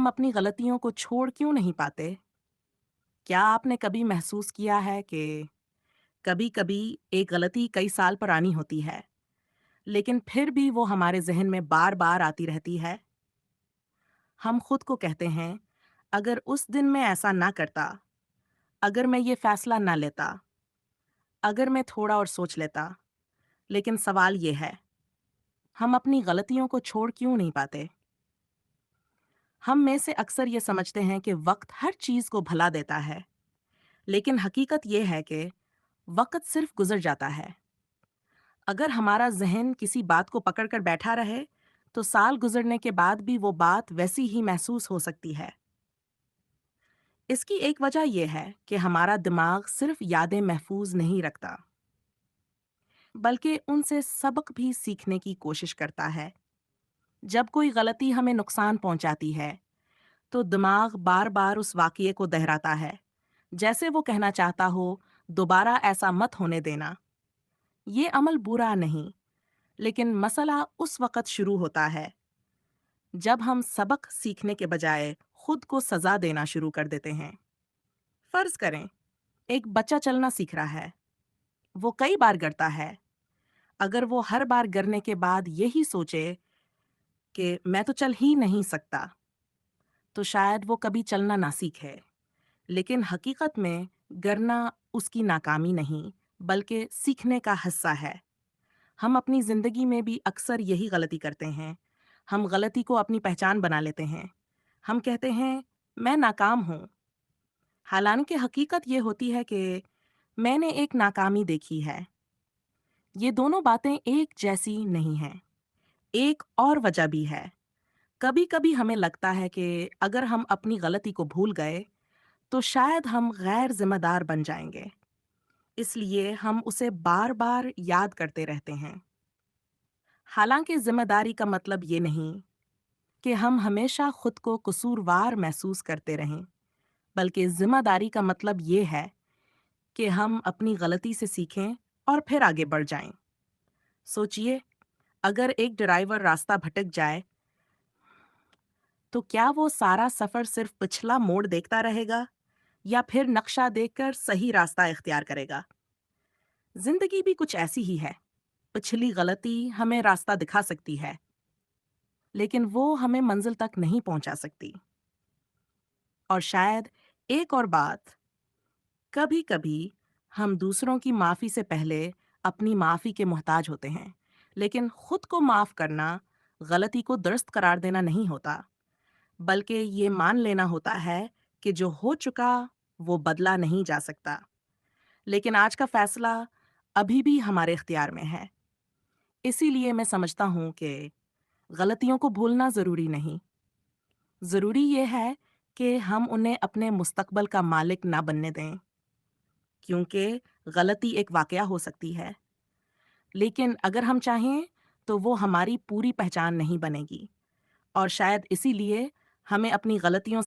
اپنی غلطیوں کو چھوڑ کیوں نہیں پاتے؟ کیا آپ نے کبھی محسوس کیا ہے کہ کبھی کبھی ایک غلطی کئی سال پرانی ہوتی ہے لیکن پھر بھی وہ ہمارے ذہن میں بار بار آتی رہتی ہے؟ ہم خود کو کہتے ہیں اگر اس دن میں ایسا نہ کرتا، اگر میں یہ فیصلہ نہ لیتا، اگر میں تھوڑا اور سوچ لیتا۔ لیکن سوال یہ ہے، ہم اپنی غلطیوں کو چھوڑ کیوں نہیں پاتے؟ ہم میں سے اکثر یہ سمجھتے ہیں کہ وقت ہر چیز کو بھلا دیتا ہے، لیکن حقیقت یہ ہے کہ وقت صرف گزر جاتا ہے۔ اگر ہمارا ذہن کسی بات کو پکڑ کر بیٹھا رہے تو سال گزرنے کے بعد بھی وہ بات ویسی ہی محسوس ہو سکتی ہے۔ اس کی ایک وجہ یہ ہے کہ ہمارا دماغ صرف یادیں محفوظ نہیں رکھتا، بلکہ ان سے سبق بھی سیکھنے کی کوشش کرتا ہے۔ جب کوئی غلطی ہمیں نقصان پہنچاتی ہے تو دماغ بار بار اس واقعے کو دہراتا ہے، جیسے وہ کہنا چاہتا ہو دوبارہ ایسا مت ہونے دینا۔ یہ عمل برا نہیں، لیکن مسئلہ اس وقت شروع ہوتا ہے جب ہم سبق سیکھنے کے بجائے خود کو سزا دینا شروع کر دیتے ہیں۔ فرض کریں ایک بچہ چلنا سیکھ رہا ہے، وہ کئی بار گرتا ہے۔ اگر وہ ہر بار گرنے کے بعد یہی سوچے کہ میں تو چل ہی نہیں سکتا، تو شاید وہ کبھی چلنا نہ سیکھے۔ لیکن حقیقت میں گرنا اس کی ناکامی نہیں، بلکہ سیکھنے کا حصہ ہے۔ ہم اپنی زندگی میں بھی اکثر یہی غلطی کرتے ہیں۔ ہم غلطی کو اپنی پہچان بنا لیتے ہیں۔ ہم کہتے ہیں میں ناکام ہوں، حالانکہ حقیقت یہ ہوتی ہے کہ میں نے ایک ناکامی دیکھی ہے۔ یہ دونوں باتیں ایک جیسی نہیں ہیں۔ ایک اور وجہ بھی ہے۔ کبھی کبھی ہمیں لگتا ہے کہ اگر ہم اپنی غلطی کو بھول گئے تو شاید ہم غیر ذمہ دار بن جائیں گے، اس لیے ہم اسے بار بار یاد کرتے رہتے ہیں۔ حالانکہ ذمہ داری کا مطلب یہ نہیں کہ ہم ہمیشہ خود کو قصوروار محسوس کرتے رہیں، بلکہ ذمہ داری کا مطلب یہ ہے کہ ہم اپنی غلطی سے سیکھیں اور پھر آگے بڑھ جائیں۔ سوچئے، اگر ایک ڈرائیور راستہ بھٹک جائے تو کیا وہ سارا سفر صرف پچھلا موڑ دیکھتا رہے گا یا پھر نقشہ دیکھ کر صحیح راستہ اختیار کرے گا؟ زندگی بھی کچھ ایسی ہی ہے۔ پچھلی غلطی ہمیں راستہ دکھا سکتی ہے، لیکن وہ ہمیں منزل تک نہیں پہنچا سکتی۔ اور شاید ایک اور بات، کبھی کبھی ہم دوسروں کی معافی سے پہلے اپنی معافی کے محتاج ہوتے ہیں، لیکن خود کو معاف کرنا غلطی کو درست قرار دینا نہیں ہوتا، بلکہ یہ مان لینا ہوتا ہے کہ جو ہو چکا وہ بدلا نہیں جا سکتا۔ لیکن آج کا فیصلہ ابھی بھی ہمارے اختیار میں ہے۔ اسی لیے میں سمجھتا ہوں کہ غلطیوں کو بھولنا ضروری نہیں، ضروری یہ ہے کہ ہم انہیں اپنے مستقبل کا مالک نہ بننے دیں، کیونکہ غلطی ایک واقعہ ہو سکتی ہے، لیکن اگر ہم چاہیں تو وہ ہماری پوری پہچان نہیں بنے گی۔ اور شاید اسی لیے ہمیں اپنی غلطیوں